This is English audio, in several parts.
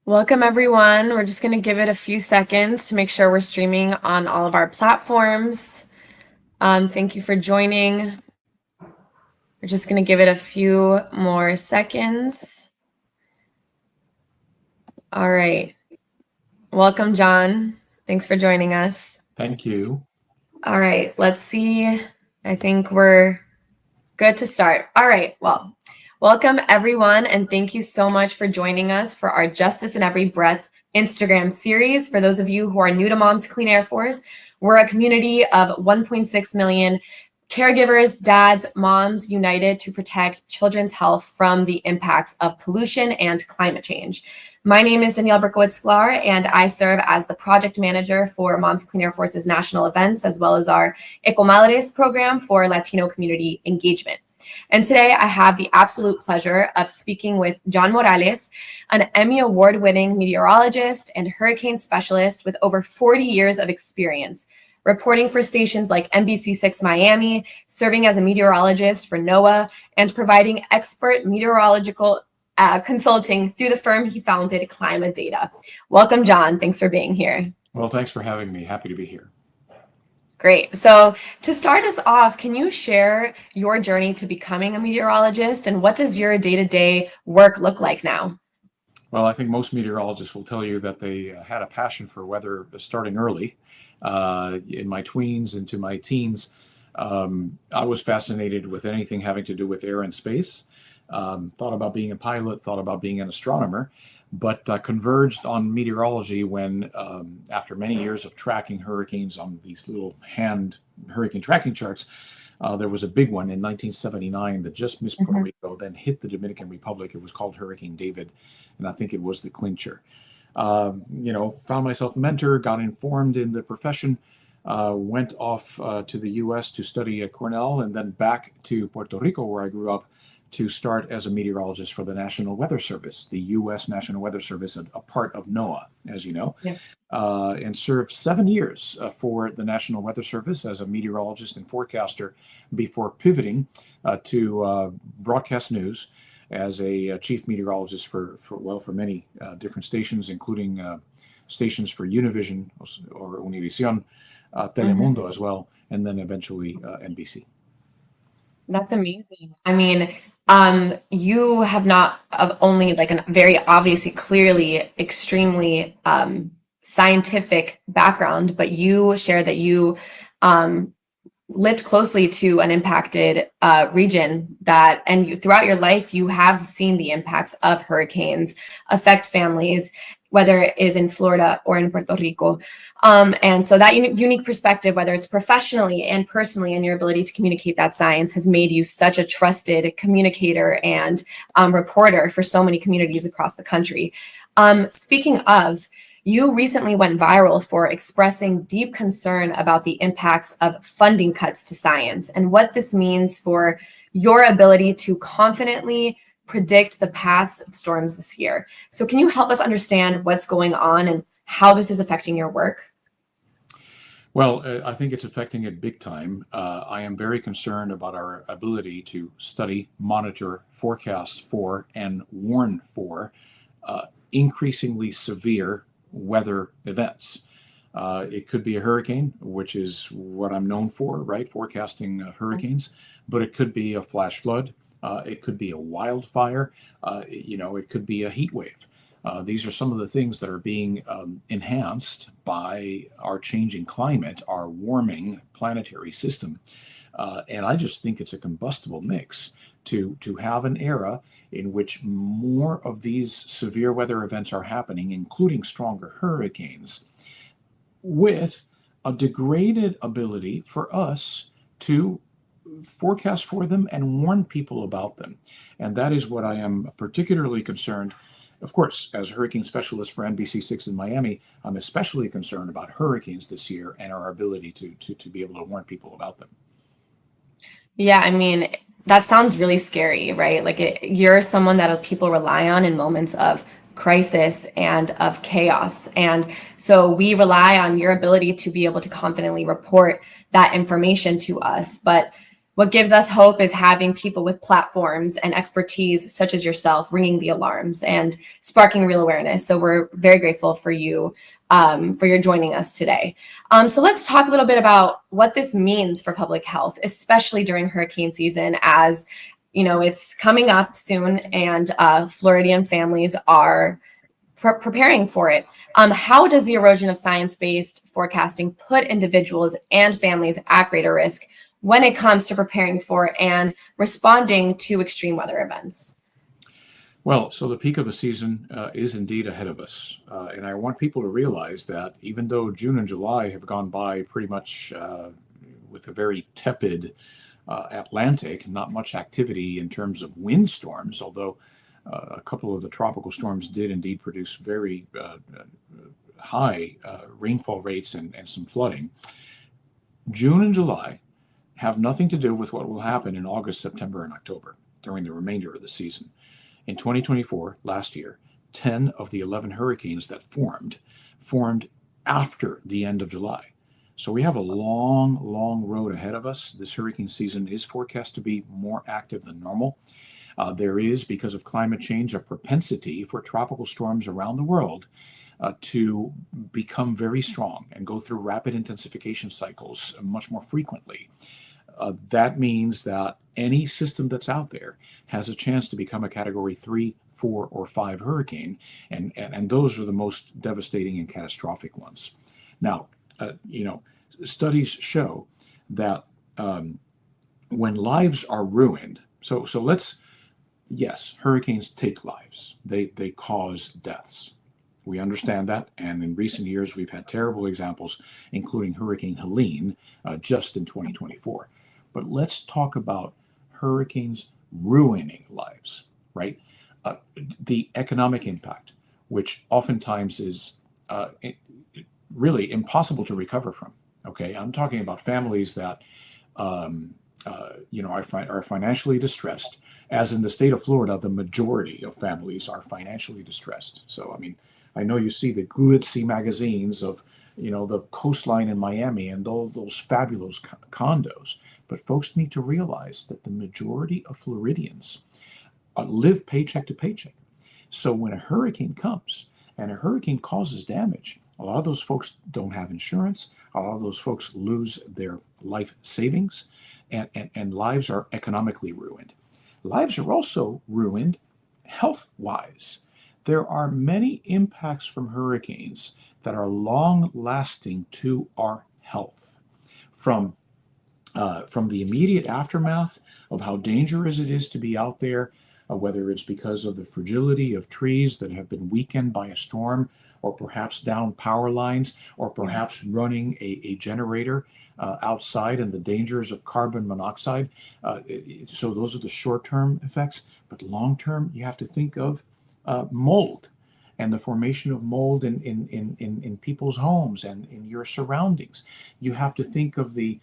Welcome, everyone. We're just going to give it a few seconds to make sure we're streaming on all of our platforms. Thank you for joining. We're just going to give it a few more seconds. All right. Welcome, John. Thanks for joining us. Thank you. All right. Let's see. I think we're good to start. All right. Well, welcome, everyone, and thank you so much for joining us for our Justice in Every Breath Instagram series. For those of you who are new to Moms Clean Air Force, we're a community of 1.6 million caregivers, dads, moms united to protect children's health from the impacts of pollution and climate change. My name is Danielle Berkowitz-Sklar, and I serve as the project manager for Moms Clean Air Force's national events, as well as our Ecomadres program for Latino community engagement. And today I have the absolute pleasure of speaking with John Morales, an Emmy Award-winning meteorologist and hurricane specialist with over 40 years of experience, reporting for stations like NBC6 Miami, serving as a meteorologist for NOAA, and providing expert meteorological consulting through the firm he founded, ClimaData. Welcome, John. Thanks for being here. Well, thanks for having me. Happy to be here. Great. So to start us off, can you share your journey to becoming a meteorologist, and what does your day-to-day work look like now? Well, I think most meteorologists will tell you that they had a passion for weather starting early. In my tweens into my teens, I was fascinated with anything having to do with air and space. Thought about being a pilot, thought about being an astronomer, but converged on meteorology when, after many years of tracking hurricanes on these little hand hurricane tracking charts, there was a big one in 1979 that just missed Puerto Rico, then hit the Dominican Republic. It was called Hurricane David, and I think it was the clincher. Found myself a mentor, got informed in the profession, went off to the U.S. to study at Cornell, and then back to Puerto Rico, where I grew up, to start as a meteorologist for the National Weather Service, the U.S. National Weather Service, a part of NOAA, as you know, and served 7 years for the National Weather Service as a meteorologist and forecaster before pivoting to broadcast news as a chief meteorologist for many different stations, including stations for Univision or Univision, Telemundo as well, and then eventually NBC. That's amazing. I mean, you have not only like a very obviously, clearly, extremely scientific background, but you share that you lived closely to an impacted region throughout your life, you have seen the impacts of hurricanes affect families, whether it is in Florida or in Puerto Rico. And so that unique perspective, whether it's professionally and personally, and your ability to communicate that science has made you such a trusted communicator and reporter for so many communities across the country. Speaking of, you recently went viral for expressing deep concern about the impacts of funding cuts to science and what this means for your ability to confidently predict the paths of storms this year. So can you help us understand what's going on and how this is affecting your work? Well, I think it's affecting it big time. I am very concerned about our ability to study, monitor, forecast for, and warn for increasingly severe weather events. It could be a hurricane, which is what I'm known for, right? Forecasting hurricanes, but it could be a flash flood. It could be a wildfire. It could be a heat wave. These are some of the things that are being enhanced by our changing climate, our warming planetary system. And I just think it's a combustible mix to have an era in which more of these severe weather events are happening, including stronger hurricanes, with a degraded ability for us to forecast for them and warn people about them. And that is what I am particularly concerned. Of course, as a hurricane specialist for NBC6 in Miami, I'm especially concerned about hurricanes this year and our ability to be able to warn people about them. Yeah, I mean, that sounds really scary, right? Like you're someone that people rely on in moments of crisis and of chaos. And so we rely on your ability to be able to confidently report that information to us. But what gives us hope is having people with platforms and expertise such as yourself ringing the alarms and sparking real awareness. So we're very grateful for you for your joining us today. So let's talk a little bit about what this means for public health, especially during hurricane season, as you know, it's coming up soon, and Floridian families are preparing for it. How does the erosion of science-based forecasting put individuals and families at greater risk when it comes to preparing for and responding to extreme weather events? Well, so the peak of the season is indeed ahead of us. And I want people to realize that even though June and July have gone by pretty much with a very tepid Atlantic, not much activity in terms of windstorms, although a couple of the tropical storms did indeed produce very high rainfall rates and some flooding. June and July have nothing to do with what will happen in August, September, and October during the remainder of the season. In 2024, last year, 10 of the 11 hurricanes that formed after the end of July. So we have a long, long road ahead of us. This hurricane season is forecast to be more active than normal. There is, because of climate change, a propensity for tropical storms around the world to become very strong and go through rapid intensification cycles much more frequently. That means that any system that's out there has a chance to become a Category 3, 4, or 5 hurricane, and those are the most devastating and catastrophic ones. Now, studies show that when lives are ruined, so yes, hurricanes take lives. They cause deaths. We understand that, and in recent years we've had terrible examples, including Hurricane Helene just in 2024. But let's talk about hurricanes ruining lives, right? The economic impact, which oftentimes is really impossible to recover from. Okay, I'm talking about families that are financially distressed. As in the state of Florida, the majority of families are financially distressed. So, I mean, I know you see the glitzy magazines of, the coastline in Miami and all those fabulous condos. But folks need to realize that the majority of Floridians live paycheck to paycheck. So when a hurricane comes and a hurricane causes damage, a lot of those folks don't have insurance. A lot of those folks lose their life savings, and lives are economically ruined. Lives are also ruined health-wise. There are many impacts from hurricanes that are long-lasting to our health. From the immediate aftermath of how dangerous it is to be out there, whether it's because of the fragility of trees that have been weakened by a storm, or perhaps down power lines, or perhaps running a generator outside, and the dangers of carbon monoxide. So those are the short-term effects. But long-term, you have to think of mold and the formation of mold in people's homes and in your surroundings. You have to think of the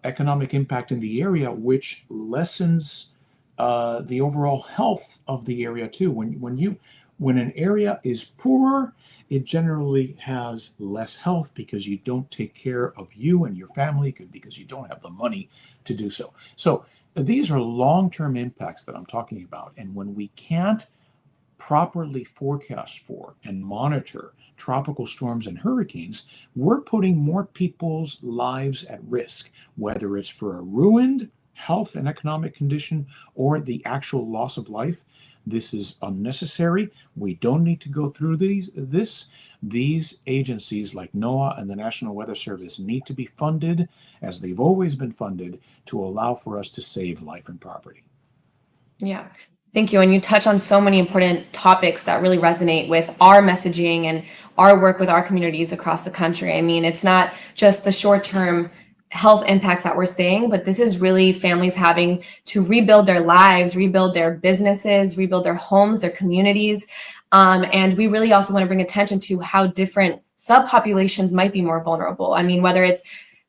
economic impact in the area, which lessens the overall health of the area too. When an area is poorer, it generally has less health because you don't take care of you and your family because you don't have the money to do so. So these are long-term impacts that I'm talking about. And when we can't properly forecast for and monitor tropical storms and hurricanes, we're putting more people's lives at risk, whether it's for a ruined health and economic condition or the actual loss of life. This is unnecessary. We don't need to go through this. These agencies like NOAA and the National Weather Service need to be funded, as they've always been funded, to allow for us to save life and property. Yeah. Thank you. And you touch on so many important topics that really resonate with our messaging and our work with our communities across the country. I mean, it's not just the short-term health impacts that we're seeing, but this is really families having to rebuild their lives, rebuild their businesses, rebuild their homes, their communities. And we really also want to bring attention to how different subpopulations might be more vulnerable. I mean, whether it's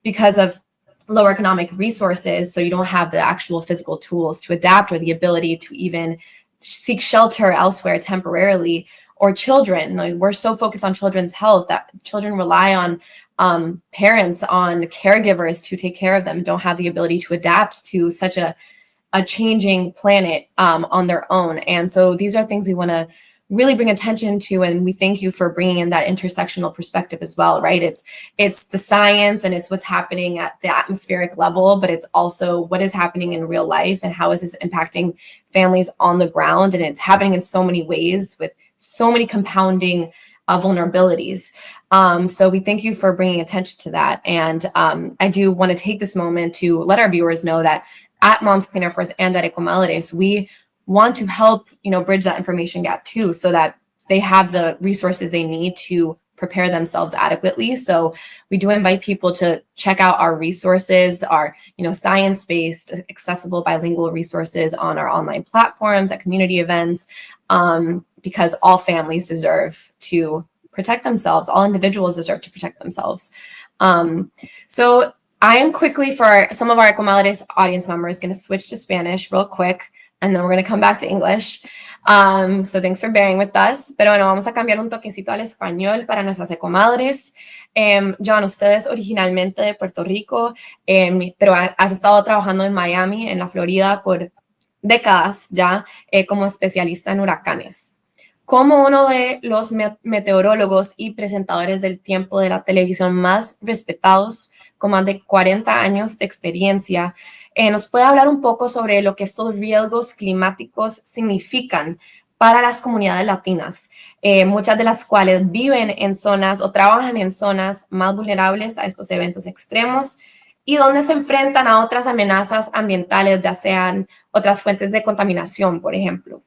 because of lower economic resources, so you don't have the actual physical tools to adapt or the ability to even seek shelter elsewhere temporarily, or children. Like, we're so focused on children's health that children rely on parents, on caregivers to take care of them, don't have the ability to adapt to such a changing planet on their own. And so these are things we want to really bring attention to, and we thank you for bringing in that intersectional perspective as well, right? It's the science and it's what's happening at the atmospheric level, but it's also what is happening in real life and how is this impacting families on the ground. And it's happening in so many ways with so many compounding vulnerabilities. So we thank you for bringing attention to that. And I do want to take this moment to let our viewers know that at Moms Clean Air Force and at Ecomadres, we want to help, bridge that information gap too, so that they have the resources they need to prepare themselves adequately. So we do invite people to check out our resources, our, science-based, accessible bilingual resources on our online platforms, at community events, because all families deserve to protect themselves. All individuals deserve to protect themselves. So I am quickly, for some of our Ecomadres audience members, going to switch to Spanish real quick, and then we're going to come back to English. So thanks for bearing with us. Pero bueno, vamos a cambiar un toquecito al español para nuestras Ecomadres. John, ustedes originalmente de Puerto Rico, pero has estado trabajando en Miami, en la Florida, por décadas ya como especialista en huracanes. Como uno de los meteorólogos y presentadores del tiempo de la televisión más respetados, con más de 40 años de experiencia, ¿nos puede hablar un poco sobre lo que estos riesgos climáticos significan para las comunidades latinas, muchas de las cuales viven en zonas o trabajan en zonas más vulnerables a estos eventos extremos y donde se enfrentan a otras amenazas ambientales, ya sean otras fuentes de contaminación, por ejemplo?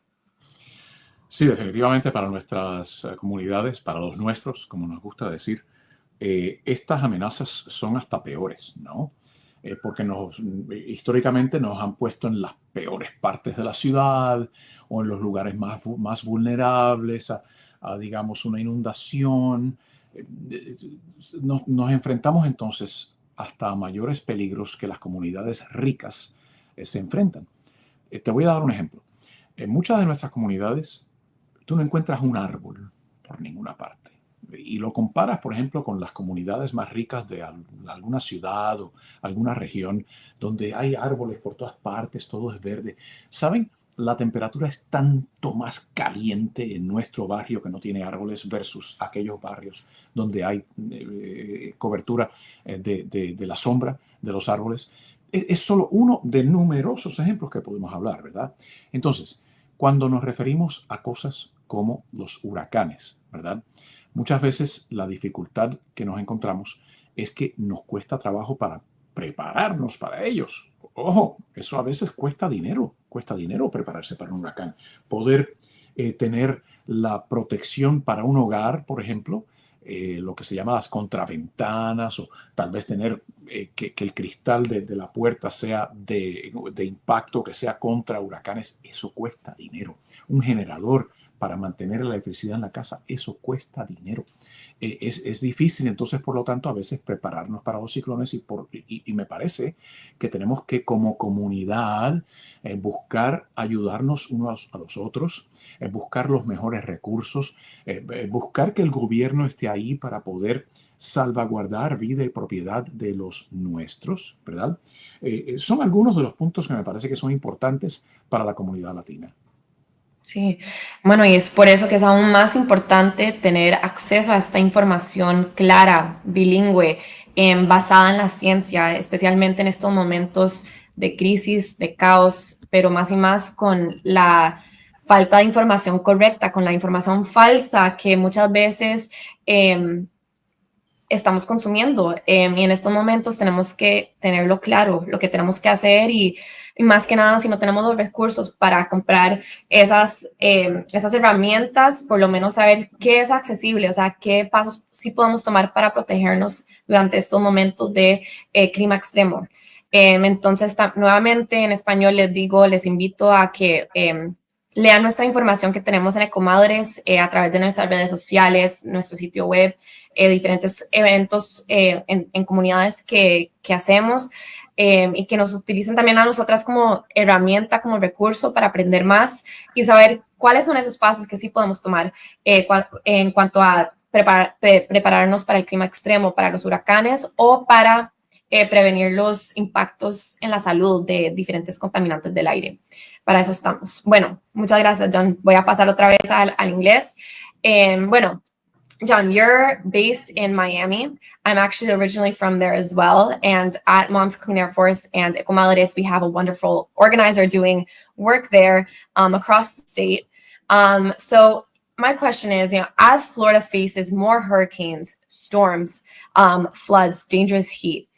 Sí, definitivamente para nuestras comunidades, para los nuestros, como nos gusta decir, estas amenazas son hasta peores, ¿no? Porque históricamente nos han puesto en las peores partes de la ciudad o en los lugares más vulnerables a, digamos, una inundación. Nos enfrentamos entonces hasta a mayores peligros que las comunidades ricas se enfrentan. Te voy a dar un ejemplo. En muchas de nuestras comunidades, tú no encuentras un árbol por ninguna parte. Y lo comparas, por ejemplo, con las comunidades más ricas de alguna ciudad o alguna región donde hay árboles por todas partes, todo es verde. ¿Saben? La temperatura es tanto más caliente en nuestro barrio que no tiene árboles versus aquellos barrios donde hay cobertura de la sombra de los árboles. Es solo uno de numerosos ejemplos que podemos hablar, ¿verdad? Entonces, cuando nos referimos a cosas como los huracanes, ¿verdad? Muchas veces la dificultad que nos encontramos es que nos cuesta trabajo para prepararnos para ellos. Ojo, eso a veces cuesta dinero prepararse para un huracán. Poder tener la protección para un hogar, por ejemplo, lo que se llama las contraventanas, o tal vez tener que el cristal de la puerta sea de impacto, que sea contra huracanes, eso cuesta dinero. Un generador para mantener la electricidad en la casa, eso cuesta dinero. Es difícil, entonces, por lo tanto, a veces prepararnos para los ciclones y me parece que tenemos que, como comunidad, buscar ayudarnos unos a los otros, buscar los mejores recursos, buscar que el gobierno esté ahí para poder salvaguardar vida y propiedad de los nuestros, ¿verdad? Son algunos de los puntos que me parece que son importantes para la comunidad latina. Sí, bueno, y es por eso que es aún más importante tener acceso a esta información clara, bilingüe, basada en la ciencia, especialmente en estos momentos de crisis, de caos, pero más y más con la falta de información correcta, con la información falsa que muchas veces estamos consumiendo. Y en estos momentos tenemos que tenerlo claro, lo que tenemos que hacer y más que nada, si no tenemos los recursos para comprar esas herramientas, por lo menos saber qué es accesible, o sea, qué pasos sí podemos tomar para protegernos durante estos momentos de clima extremo. Entonces, nuevamente en español les invito a que lean nuestra información que tenemos en Ecomadres a través de nuestras redes sociales, nuestro sitio web, diferentes eventos en comunidades que hacemos y que nos utilicen también a nosotras como herramienta, como recurso para aprender más y saber cuáles son esos pasos que sí podemos tomar en cuanto a prepararnos para el clima extremo, para los huracanes o para prevenir los impactos en la salud de diferentes contaminantes del aire. Para eso estamos. Bueno, muchas gracias, John. Voy a pasar otra vez al inglés. Bueno, John, you're based in Miami. I'm actually originally from there as well. And at Mom's Clean Air Force and Ecomelodis, we have a wonderful organizer doing work there across the state. So my question is, as Florida faces more hurricanes, storms, floods, dangerous heat,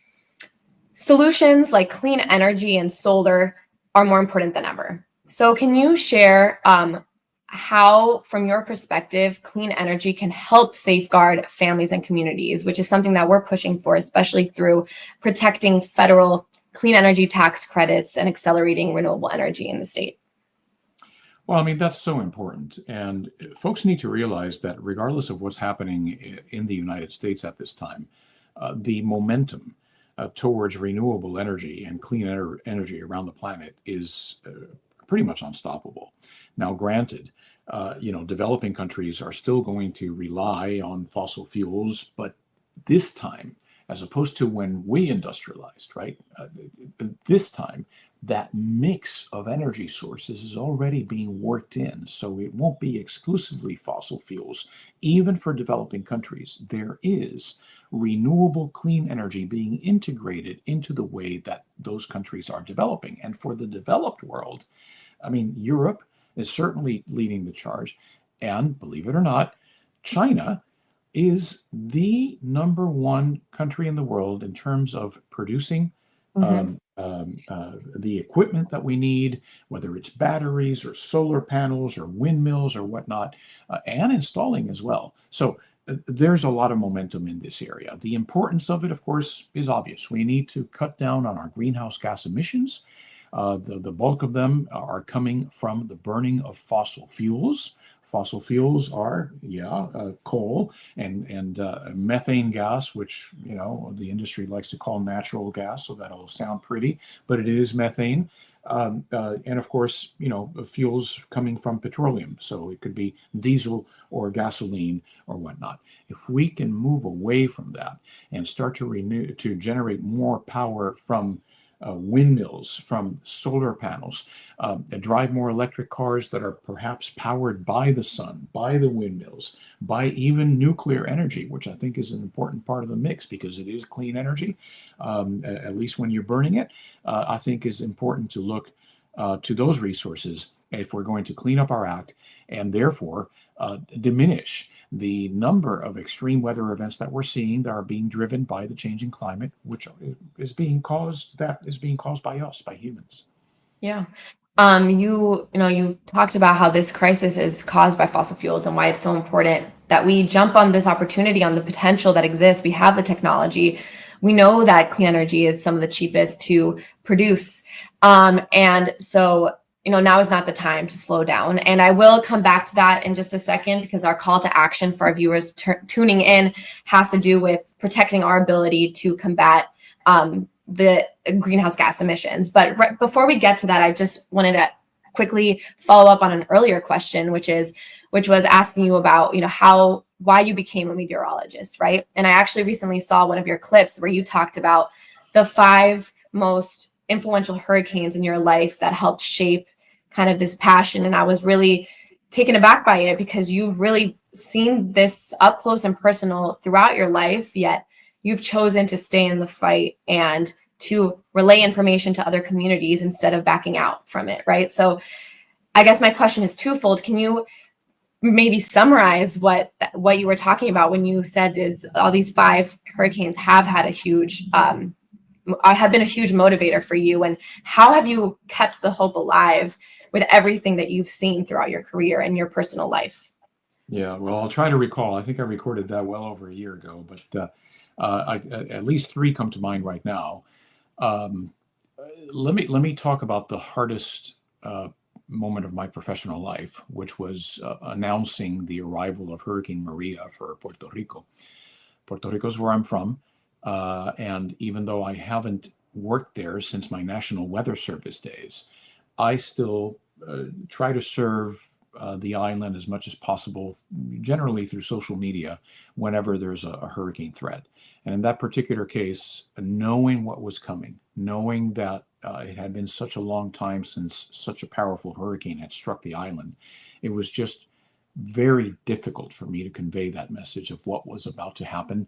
solutions like clean energy and solar are more important than ever. So can you share how, from your perspective, clean energy can help safeguard families and communities, which is something that we're pushing for, especially through protecting federal clean energy tax credits and accelerating renewable energy in the state? Well, I mean, that's so important. And folks need to realize that regardless of what's happening in the United States at this time, the momentum towards renewable energy and clean energy around the planet is pretty much unstoppable. Now, granted, developing countries are still going to rely on fossil fuels, but this time, as opposed to when we industrialized, right? This time, that mix of energy sources is already being worked in. So it won't be exclusively fossil fuels. Even for developing countries, there is renewable clean energy being integrated into the way that those countries are developing. And for the developed world, I mean, Europe is certainly leading the charge. And believe it or not, China is the number one country in the world in terms of producing the equipment that we need, whether it's batteries or solar panels or windmills or whatnot, and installing as well. So there's a lot of momentum in this area. The importance of it, of course, is obvious. We need to cut down on our greenhouse gas emissions. The bulk of them are coming from the burning of fossil fuels. Fossil fuels are, coal and methane gas, which, the industry likes to call natural gas, so that'll sound pretty, but it is methane. And of course, fuels coming from petroleum. So it could be diesel or gasoline or whatnot. If we can move away from that and start to generate more power from windmills, from solar panels, drive more electric cars that are perhaps powered by the sun, by the windmills, by even nuclear energy, which I think is an important part of the mix because it is clean energy, at least when you're burning it. I think is important to look to those resources if we're going to clean up our act and therefore diminish the number of extreme weather events that we're seeing that are being driven by the changing climate, which is being caused by us, by humans. Yeah. You talked about how this crisis is caused by fossil fuels and why it's so important that we jump on this opportunity, on the potential that exists. We have the technology. We know that clean energy is some of the cheapest to produce. And so, now is not the time to slow down. And I will come back to that in just a second because our call to action for our viewers tuning in has to do with protecting our ability to combat the greenhouse gas emissions. But before we get to that, I just wanted to quickly follow up on an earlier question, which was asking you about, why you became a meteorologist, right? And I actually recently saw one of your clips where you talked about the 5 most influential hurricanes in your life that helped shape kind of this passion. And I was really taken aback by it because you've really seen this up close and personal throughout your life, yet you've chosen to stay in the fight and to relay information to other communities instead of backing out from it, right? So I guess my question is twofold. Can you maybe summarize what you were talking about when you said is all these 5 hurricanes have had have been a huge motivator for you, and how have you kept the hope alive with everything that you've seen throughout your career and your personal life? Yeah, well, I'll try to recall. I think I recorded that well over a year ago, but at least 3 come to mind right now. Um, let me talk about the hardest moment of my professional life, which was announcing the arrival of Hurricane Maria for Puerto Rico. Puerto Rico is where I'm from, and even though I haven't worked there since my National Weather Service days, I still try to serve the island as much as possible, generally through social media, whenever there's a hurricane threat. And in that particular case, knowing what was coming, knowing that it had been such a long time since such a powerful hurricane had struck the island, it was just very difficult for me to convey that message of what was about to happen,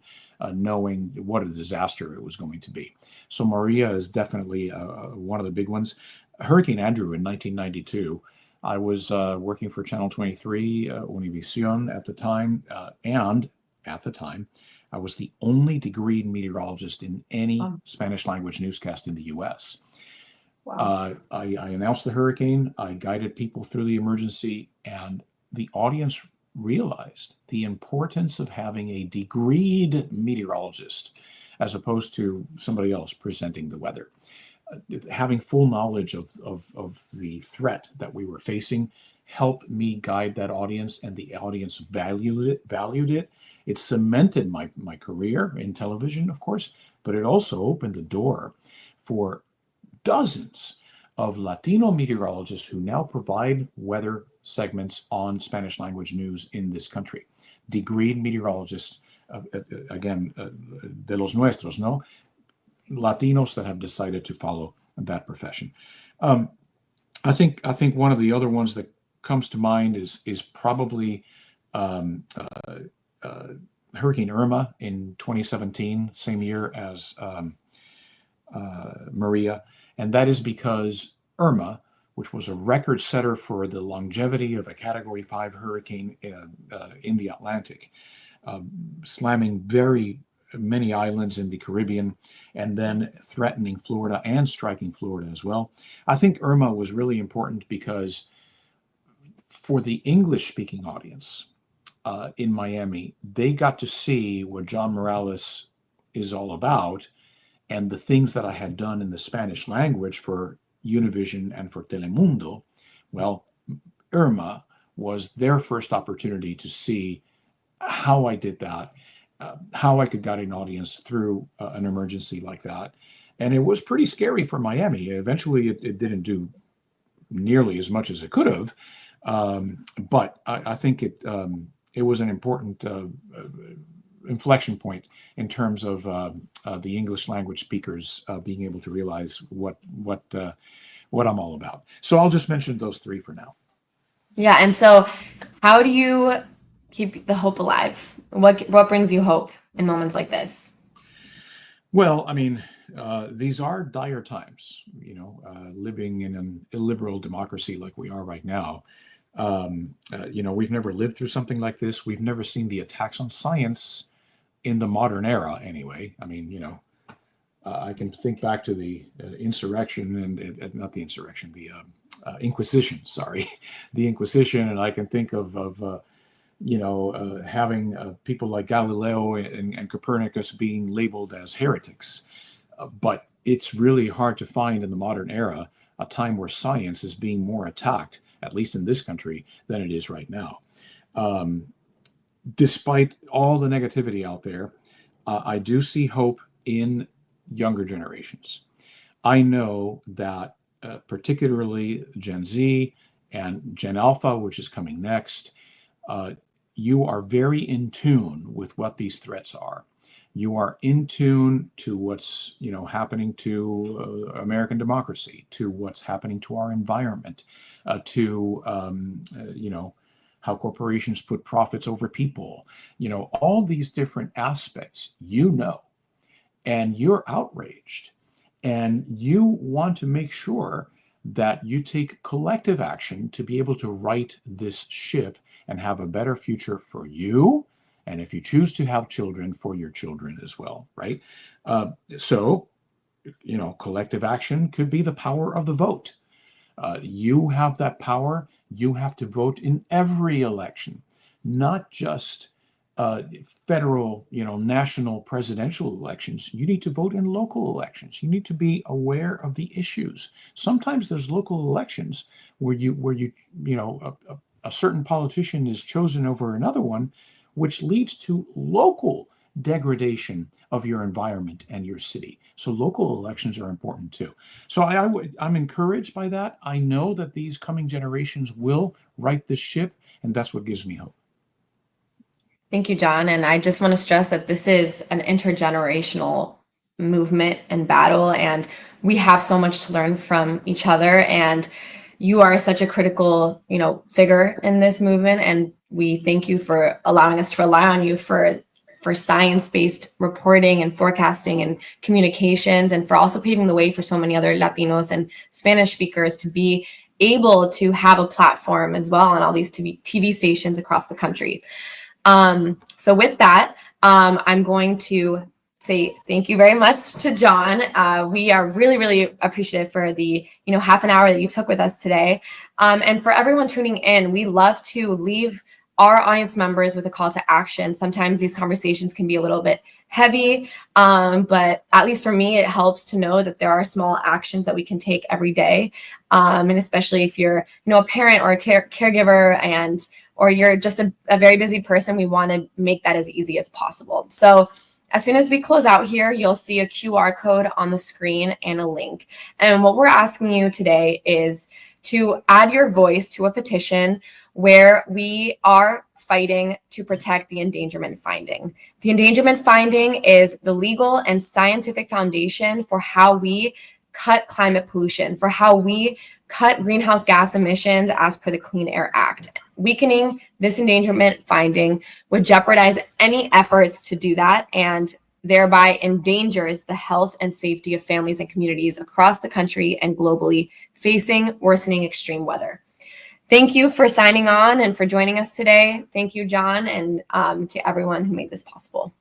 knowing what a disaster it was going to be. So Maria is definitely one of the big ones. Hurricane Andrew in 1992, I was working for Channel 23, Univision at the time, and at the time, I was the only degreed meteorologist in any Spanish language newscast in the US. Wow. I announced the hurricane, I guided people through the emergency, and the audience realized the importance of having a degreed meteorologist as opposed to somebody else presenting the weather. Having full knowledge of the threat that we were facing helped me guide that audience, and the audience valued it. It cemented my career in television, of course, but it also opened the door for dozens of Latino meteorologists who now provide weather segments on Spanish language news in this country. Degreed meteorologists, again, de los nuestros, no? Latinos that have decided to follow that profession. I think one of the other ones that comes to mind is probably Hurricane Irma in 2017, same year as Maria, and that is because Irma, which was a record setter for the longevity of a Category 5 hurricane in the Atlantic, slamming very many islands in the Caribbean, and then threatening Florida and striking Florida as well. I think Irma was really important because for the English-speaking audience in Miami, they got to see what John Morales is all about, and the things that I had done in the Spanish language for Univision and for Telemundo. Well, Irma was their first opportunity to see how I did that, how I could guide an audience through an emergency like that. And it was pretty scary for Miami. Eventually, it didn't do nearly as much as it could have, but I think it was an important inflection point in terms of the English language speakers being able to realize what I'm all about. So I'll just mention those three for now. Yeah, and so how do you keep the hope alive? What brings you hope in moments like this? Well, I mean, these are dire times, living in an illiberal democracy like we are right now. We've never lived through something like this. We've never seen the attacks on science in the modern era anyway. I mean, I can think back to the insurrection and not the insurrection, the Inquisition, sorry, the Inquisition. And I can think of having people like Galileo and Copernicus being labeled as heretics. But it's really hard to find in the modern era a time where science is being more attacked, at least in this country, than it is right now. Despite all the negativity out there, I do see hope in younger generations. I know that particularly Gen Z and Gen Alpha, which is coming next, you are very in tune with what these threats are. You are in tune to what's happening to American democracy, to what's happening to our environment, to how corporations put profits over people. All these different aspects. And you're outraged, and you want to make sure that you take collective action to be able to right this ship and have a better future for you, and if you choose to have children, for your children as well, right? So, collective action could be the power of the vote. You have that power. You have to vote in every election, not just federal, national presidential elections. You need to vote in local elections. You need to be aware of the issues. Sometimes there's local elections where a certain politician is chosen over another one, which leads to local degradation of your environment and your city. So local elections are important too. So I'm encouraged by that. I know that these coming generations will right the ship, and that's what gives me hope. Thank you, John. And I just want to stress that this is an intergenerational movement and battle, and we have so much to learn from each other. And you are such a critical, figure in this movement, and we thank you for allowing us to rely on you for science-based reporting and forecasting and communications, and for also paving the way for so many other Latinos and Spanish speakers to be able to have a platform as well on all these TV stations across the country. So with that, I'm going to say thank you very much to John. We are really, really appreciative for the, half an hour that you took with us today. And for everyone tuning in, we love to leave our audience members with a call to action. Sometimes these conversations can be a little bit heavy, but at least for me, it helps to know that there are small actions that we can take every day. And especially if you're, a parent or a caregiver or you're just a very busy person, we want to make that as easy as possible. So as soon as we close out here, you'll see a QR code on the screen and a link. And what we're asking you today is to add your voice to a petition where we are fighting to protect the endangerment finding. The endangerment finding is the legal and scientific foundation for how we cut climate pollution, for how we cut greenhouse gas emissions as per the Clean Air Act. Weakening this endangerment finding would jeopardize any efforts to do that, and thereby endangers the health and safety of families and communities across the country and globally facing worsening extreme weather. Thank you for signing on and for joining us today. Thank you, John, and to everyone who made this possible.